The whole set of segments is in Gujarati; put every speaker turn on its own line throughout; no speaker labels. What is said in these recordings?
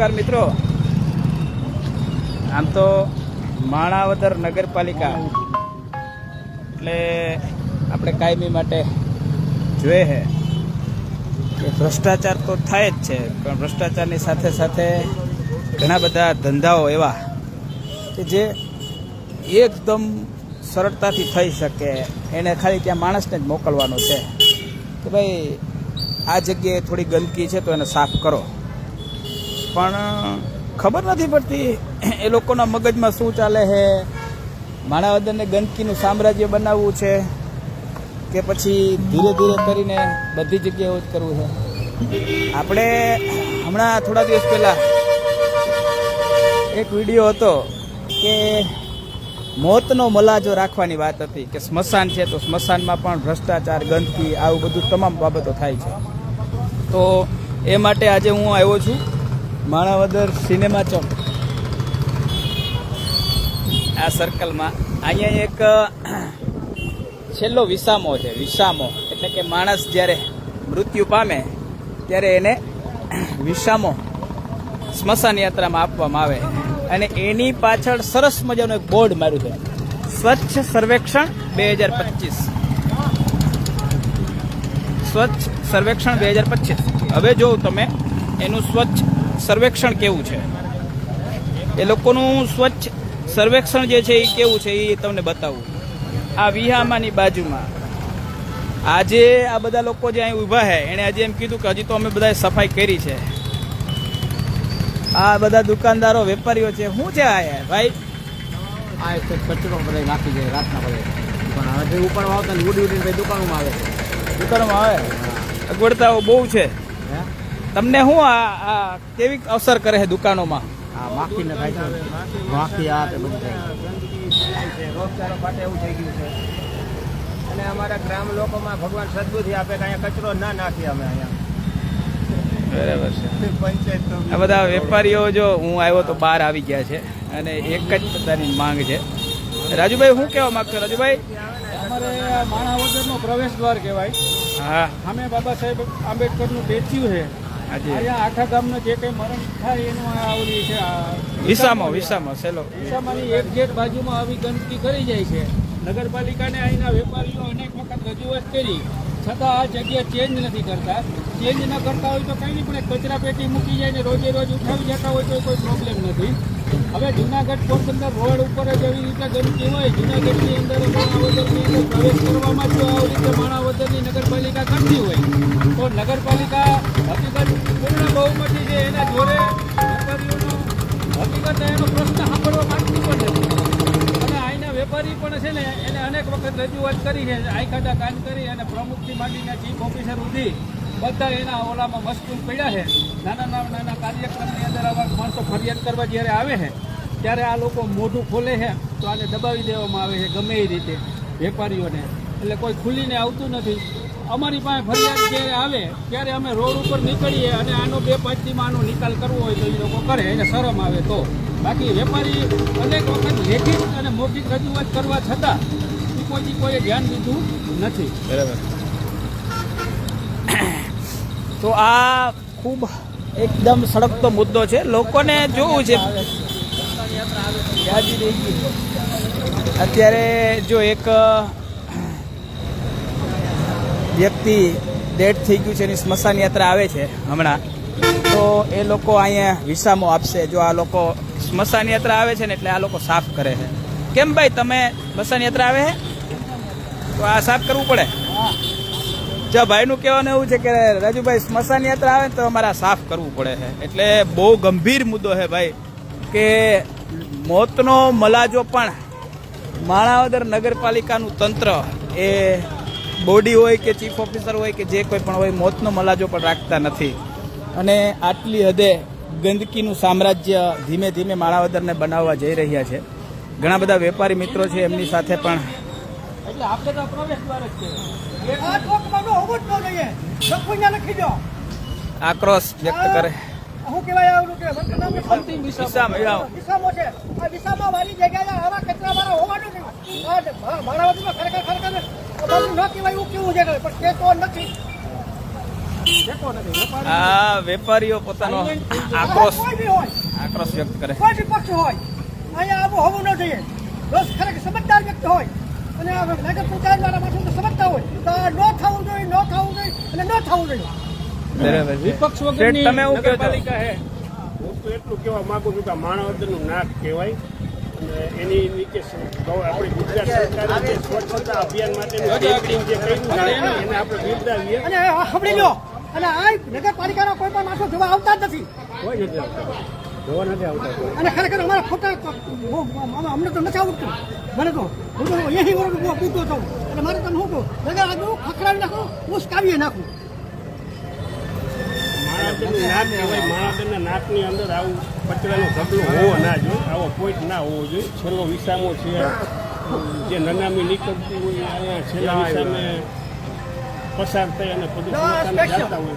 નમસ્કાર મિત્રો, આમ તો માણાવદર નગરપાલિકા એટલે આપણે કાયમી માટે જોઈએ છે કે ભ્રષ્ટાચાર તો થાય જ છે, પણ ભ્રષ્ટાચારની સાથે સાથે ઘણા બધા ધંધાઓ એવા કે જે એકદમ સરળતાથી થઈ શકે. એને ખાલી ત્યાં માણસને જ મોકલવાનો છે કે ભાઈ આ જગ્યાએ થોડી ગંદકી છે તો એને સાફ કરો, પણ ખબર નથી પડતી એ લોકોના મગજમાં શું ચાલે છે. માણાવદરને ગંદકીનું સામ્રાજ્ય બનાવવું છે કે પછી ધીરે ધીરે કરીને બધી જગ્યાએ જ કરવું છે. આપણે હમણાં થોડા દિવસ પહેલાં એક વિડીયો હતો કે મોતનો મલાજો રાખવાની વાત હતી કે સ્મશાન છે તો સ્મશાનમાં પણ ભ્રષ્ટાચાર, ગંદકી, આવું બધું તમામ બાબતો થાય છે. તો એ માટે આજે હું આવ્યો છું માણાવદર સિનેમા ચોક આ સર્કલમાં. અહીંયા એક છેલ્લો વિસામો છે. વિસામો એટલે કે માણસ જ્યારે મૃત્યુ પામે ત્યારે એને વિસામો સ્મશાન યાત્રામાં આપવામાં આવે અને એની પાછળ સરસ મજાનું એક બોર્ડ માર્યું છે, સ્વચ્છ સર્વેક્ષણ 2025. સ્વચ્છ સર્વેક્ષણ 2025. હવે જો તમે એનું સ્વચ્છ સર્વેક્ષણ કેવું છે, એ લોકોનું સ્વચ્છ સર્વેક્ષણ જે છે એ કેવું છે એ તમને બતાવું. આ વિહામાની બાજુમાં આજે આ બધા લોકો જે અહીં ઊભા છે એણે આજે એમ કીધું કે હજી તો અમે બધાએ સફાઈ કરી છે. આ બધા દુકાનદારો, વેપારીઓ છે. શું છે આ યાર ભાઈ?
આ એક કચરો બધા નાખી જાય રાતના બધા દુકાન આવે છે. ઉપર આવતા ને ઉડી ઉડીને દુકાનોમાં આવે છે.
દુકાનોમાં આવે. અગવડતાઓ બહુ છે. તમને શું આ કેવી અસર કરે છે દુકાનોમાં?
હા, માખીને થાય છે. માખી આ તે બધું થાય
છે. રોજગારો માટે એવું થઈ ગયું છે. અને અમારા ગ્રામ લોકોમાં ભગવાન સદબુદ્ધિ આપે કે અહીંયા કચરો ના નાખીએ અમે અહીંયા.
બરાબર છે.
પંચાયત
આ બધા વેપારીઓ જો હું આવ્યો તો બહાર આવી ગયા છે અને એક જ બધાની માંગ છે. રાજુભાઈ શું કહેવા માંગશો? રાજુભાઈ,
અમારે માણાવદરનો પ્રવેશ દ્વાર કહેવાય.
હા,
અમે બાબા સાહેબ આંબેડકરનું સ્ટેચ્યુ છે.
હાજી.
અહીંયા આખા ગામનું જે કંઈ મરણ થાય એનું આવડી છે.
વિસામો સેલો.
વિસામાની એક જેટ બાજુમાં આવી ગંદકી કરી જાય છે. નગરપાલિકાને અહીંના વેપારીઓ અનેક વખત રજૂઆત કરી, છતાં આ જગ્યા ચેન્જ નથી કરતા. ચેન્જ ન કરતા હોય તો કંઈ નહીં, પણ એક કચરા પેટી મૂકી જાય ને રોજે રોજ ઉઠાવી જતા હોય તો કોઈ પ્રોબ્લેમ નથી. હવે જુનાગઢ પોરબંદર રોડ ઉપર જ એવી રીતે ગંદકી હોય, જુનાગઢની અંદર માણાવદરની અંદર પ્રવેશ કરવામાં જો આવી રીતે માણાવદરની નગરપાલિકા કરતી હોય તો નગરપાલિકા હકીકત પૂર્ણ બહુમતી છે એના જોડે વેપારીઓનો હકીકત એનો પ્રશ્ન સાંભળવા માંગતું પણ નથી. અને અહીંના વેપારી પણ છે ને એને અનેક વખત રજૂઆત કરી છે, આઈખાડા કાન કરી અને પ્રમુખથી માંડીને ચીફ ઓફિસર સુધી બધા એના ઓલામાં મશગુલ પડ્યા છે. નાના કાર્યક્રમની અંદર આવા માણસો ફરિયાદ કરવા જ્યારે આવે છે ત્યારે આ લોકો મોઢું ખોલે છે તો આને દબાવી દેવામાં આવે છે ગમે એ રીતે વેપારીઓને. એટલે કોઈ ખુલીને આવતું નથી. અમારી પાસે ફરિયાદ જ્યારે આવે ત્યારે અમે રોડ ઉપર નીકળીએ અને આનો 2-5 દીમાં આનો નિકાલ કરવો હોય તો એ લોકો કરે, એને શરમ આવે તો. બાકી વેપારી અનેક વખત લેખિત અને મૌખિક રજૂઆત કરવા છતાં કોઈએ ધ્યાન દીધું નથી.
બરાબર. તો આ ખૂબ એકદમ સળગતો મુદ્દો છે. લોકોને જોવું છે. અત્યારે જો એક વ્યક્તિ ડેડ થઈ ગયું છે, એની સ્મશાન યાત્રા આવે છે હમણાં, તો એ લોકો અહીંયા વિસામો આપશે. જો આ લોકો સ્મશાન યાત્રા આવે છે ને એટલે આ લોકો સાફ કરે છે. કેમ ભાઈ, તમે સ્મશાન યાત્રા આવે છે તો આ સાફ કરવું પડે? જો ભાઈનું કહેવાનું એવું છે કે રાજુભાઈ સ્મશાન યાત્રા આવે તો અમારે સાફ કરવું પડે છે. એટલે બહુ ગંભીર મુદ્દો છે ભાઈ કે મોતનો મલાજો પણ માણાવદર નગરપાલિકાનું તંત્ર, એ બોડી હોય કે ચીફ ઓફિસર હોય કે જે કોઈ પણ હોય, મોતનો મલાજો પણ રાખતા નથી. અને આટલી હદે ગંદકીનું સામ્રાજ્ય ધીમે ધીમે માણાવદરને બનાવવા જઈ રહ્યા છે. ઘણા બધા વેપારી મિત્રો છે, એમની સાથે પણ
એટલે આપણે તો પ્રવેશ દ્વાર જ છે.
આક્રોશ વ્યક્ત કરે.
શું કહેવાય આવડું કે
અંતિમ
વિસામો.
વિસામો છે. આ વિસામા વાળી જગ્યાએ આવા કચરા વાળા હોવાનું નહીં. માણાવદરમાં ખરેખર બધું ન કહેવાય એવું કેવું છે, પણ તે તો નથી.
ફેંકો નથી. વેપારી
આ વેપારીઓ પોતાનો આક્રોશ
કોઈ બી હોય,
આક્રોશ વ્યક્ત કરે.
કોઈ બી પક્ષ હોય, અહીંયા આવું હોવું ન જોઈએ. રોજ ખરેખર સમજદાર વ્યક્તિ હોય અને આ નગર પંચાયત વાળા માણસો તો સમજતા હોય તો આ ન થવું જોઈએ, ન થવું જોઈએ અને ન થવું જોઈએ.
બરાબર છે.
વિપક્ષ
શેઠ,
વગરની
તમે શું કહો છો?
નગરપાલિકા હે.
હું તો એટલું કહેવા માંગુ છું કે માનવદરનું નાક કહેવાય અને એની નીચે આપણી ગુજરાત સરકારે જે સ્વચ્છતા અભિયાન માટેનું campaign જે કર્યું છે એને આપણે બિરદાવીએ.
અને આ સાંભળી લો, અને આ નગરપાલિકાના કોઈ પણ માણસો જોવા આવતા જ નથી.
કોઈ નથી આવતા, જોવા નથી આવતા કોઈ.
અને ખરેખર અમારા ખોટા અમને તો નથી આવડતું. મને તો હું તો અહીં પૂછતો છું એટલે મારે તમે શું કહું, નગર આજુ ખખડાવી નાખું, ઉસકાવીએ નાખું.
માણસનું નાક કહેવાય. માણસના નાકની અંદર આવું કચરાનો ઢગલો હોવો ના જોઈએ, આવો પોઈન્ટ ના હોવો જોઈએ. છેલ્લો વિસામો છે જે નનામી નીકળતી હોય અહીંયા છેલ્લા વિસામે પસાર થઈ અને બધું પોતાને જાતા હોય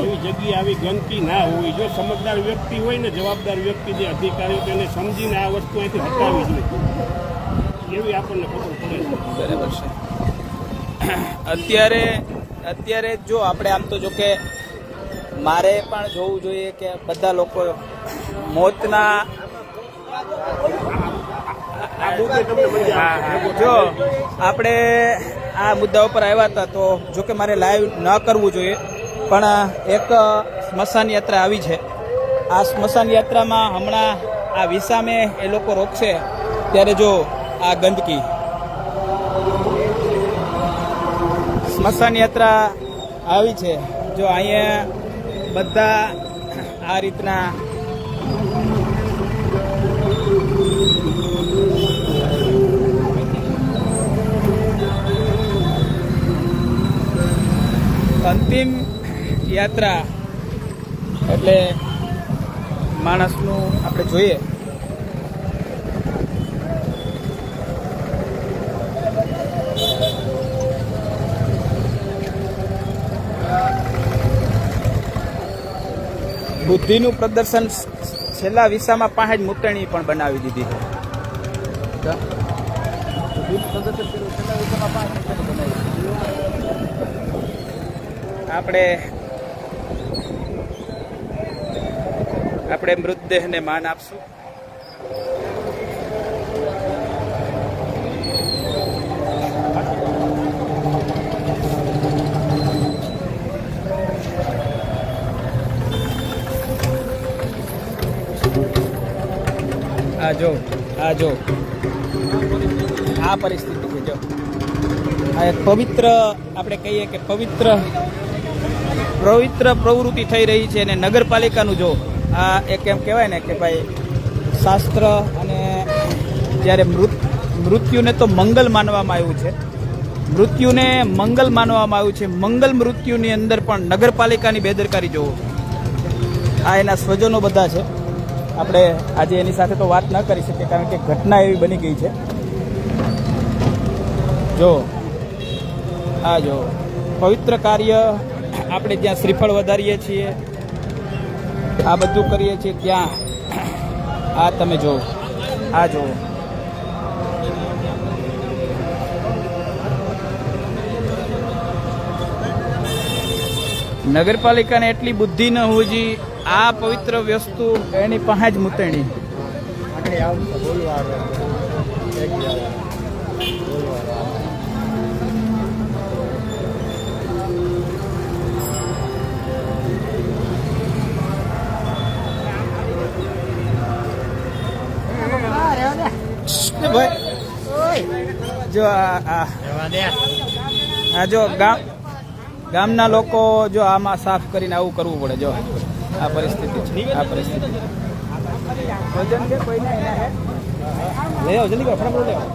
એવી જગ્યાએ આવી ગંદકી ના હોવી જોઈએ. સમજદાર વ્યક્તિ હોય ને, જવાબદાર વ્યક્તિ જે અધિકારીઓ તેને સમજીને આ વસ્તુ અહીંથી હટાવવી જોઈએ એવી આપણને ખબર પડે છે.
બરાબર છે. અત્યારે જો આપણે આમ તો જો કે મારે પણ જોવું જોઈએ કે બધા લોકો મોતના
આ મુદ્દે તમને મજા આવે.
જો આપણે આ મુદ્દા ઉપર આવ્યા હતા તો જો કે મારે લાઈવ ન કરવું જોઈએ, પણ એક સ્મશાન યાત્રા આવી છે. આ સ્મશાન યાત્રામાં હમણાં આ વિસામે એ લોકો રોકશે ત્યારે જો આ ગંદકી સ્મશાન યાત્રા આવી છે, જો અહીંયા બધા આ રીતના અંતિમ યાત્રા એટલે માણસનું આપણે જોઈએ બુદ્ધિનું પ્રદર્શન છેલ્લા વિસામાં 5 જ મૂતરણી પણ બનાવી દીધી છે. આપણે મૃતદેહને માન આપશું. આ જો આ પરિસ્થિતિ છે. જો આ એક પવિત્ર આપણે કહીએ કે પવિત્ર પ્રવૃત્તિ થઈ રહી છે અને નગરપાલિકાનું જો આ એક એમ કહેવાય ને કે ભાઈ શાસ્ત્ર અને જ્યારે મૃત્યુને તો મંગલ માનવામાં આવ્યું છે, મૃત્યુને મંગલ માનવામાં આવ્યું છે. મંગલ મૃત્યુની અંદર પણ નગરપાલિકાની બેદરકારી જોવો. આ એના સ્વજનો બધા છે. આપણે આજે એની સાથે તો વાત ન કરી શકીએ કારણ કે ઘટના એવી બની ગઈ છે. જો આ જો પવિત્ર કાર્ય આપણે જ્યાં શ્રીફળ વધારીએ છીએ, આ બધું કરીએ છીએ ત્યાં આ તમે જો આ જો નગરપાલિકાને એટલી બુદ્ધિ ન હોવી જોઈએ. આ પવિત્ર વસ્તુ એની પાસે જ મૂતરણી. જો આ જો ગામના લોકો જો આમાં સાફ કરીને આવું કરવું પડે. જો આ પરિસ્થિતિ છે, આ પરિસ્થિતિ. લઈ આવો જલ્દી, ફટાફટ લઈ આવો.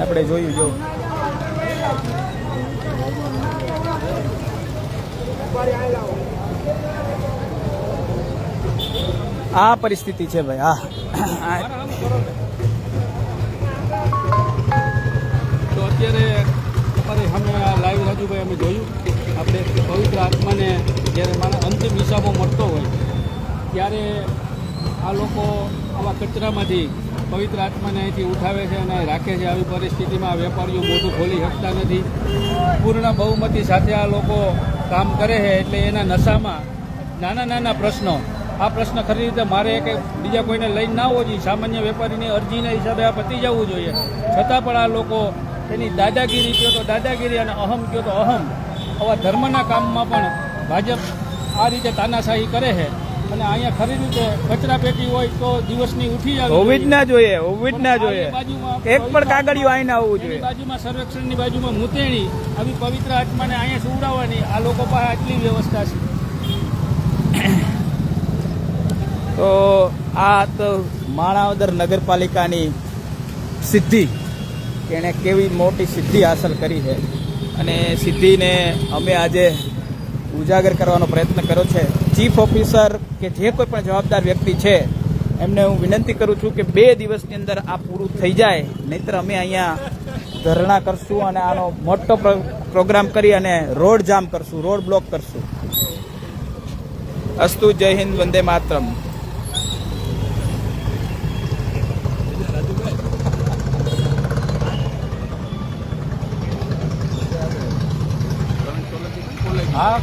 આપણે જોયું જો આ પરિસ્થિતિ છે ભાઈ. આ
તો અત્યારે અમારે સામે આ લાઈવ રાજુભાઈ અમે જોયું. આપણે પવિત્ર આત્માને જ્યારે મારા અંતિમ હિસાબો મળતો હોય ત્યારે આ લોકો આવા કચરામાંથી પવિત્ર આત્માને અહીંથી ઉઠાવે છે અને રાખે છે. આવી પરિસ્થિતિમાં વેપારીઓ મોઢું ખોલી શકતા નથી. પૂર્ણ બહુમતી સાથે આ લોકો કામ કરે છે એટલે એના નશામાં નાના નાના પ્રશ્નો, આ પ્રશ્ન ખરી રીતે મારે કે બીજા કોઈને લઈને ના આવવો જોઈએ, સામાન્ય વેપારીની અરજીના હિસાબે આ પતી જવું જોઈએ. છતાં પણ આ લોકો એની દાદાગીરી કહો તો દાદાગીરી અને અહમ કહો તો અહમ, આવા ધર્મના કામમાં પણ ભાજપ આ રીતે તાનાશાહી કરે છે. અને અહીંયા ખરી રીતે કચરા પેટી હોય તો દિવસની ઉઠી
હોવી જ ના જોઈએ, હોવી જ ના જોઈએ.
બાજુમાં
એક પણ કાગળિયું અહીં ના આવવું
એની
જોઈએ.
બાજુમાં સંરક્ષણની બાજુમાં મૂતેણી, આવી પવિત્ર આત્માને અહીંયા સુવડાવવાની આ લોકો પાસે આટલી વ્યવસ્થા છે.
તો આ તો માણાવદર નગરપાલિકાની સિદ્ધિ, કે એણે કેવી મોટી સિદ્ધિ હાંસલ કરી છે અને સિદ્ધિને અમે આજે ઉજાગર કરવાનો પ્રયત્ન કર્યો છે. ચીફ ઓફિસર કે જે કોઈ પણ જવાબદાર વ્યક્તિ છે એમને હું વિનંતી કરું છું કે 2 દિવસની અંદર આ પૂરું થઈ જાય, નહીંતર અમે અહીંયા ધરણા કરશું અને આનો મોટો પ્રોગ્રામ કરી અને રોડ જામ કરશું, રોડ બ્લોક કરશું. અસ્તુ, જય હિન્દ, વંદે માતરમ.
હા,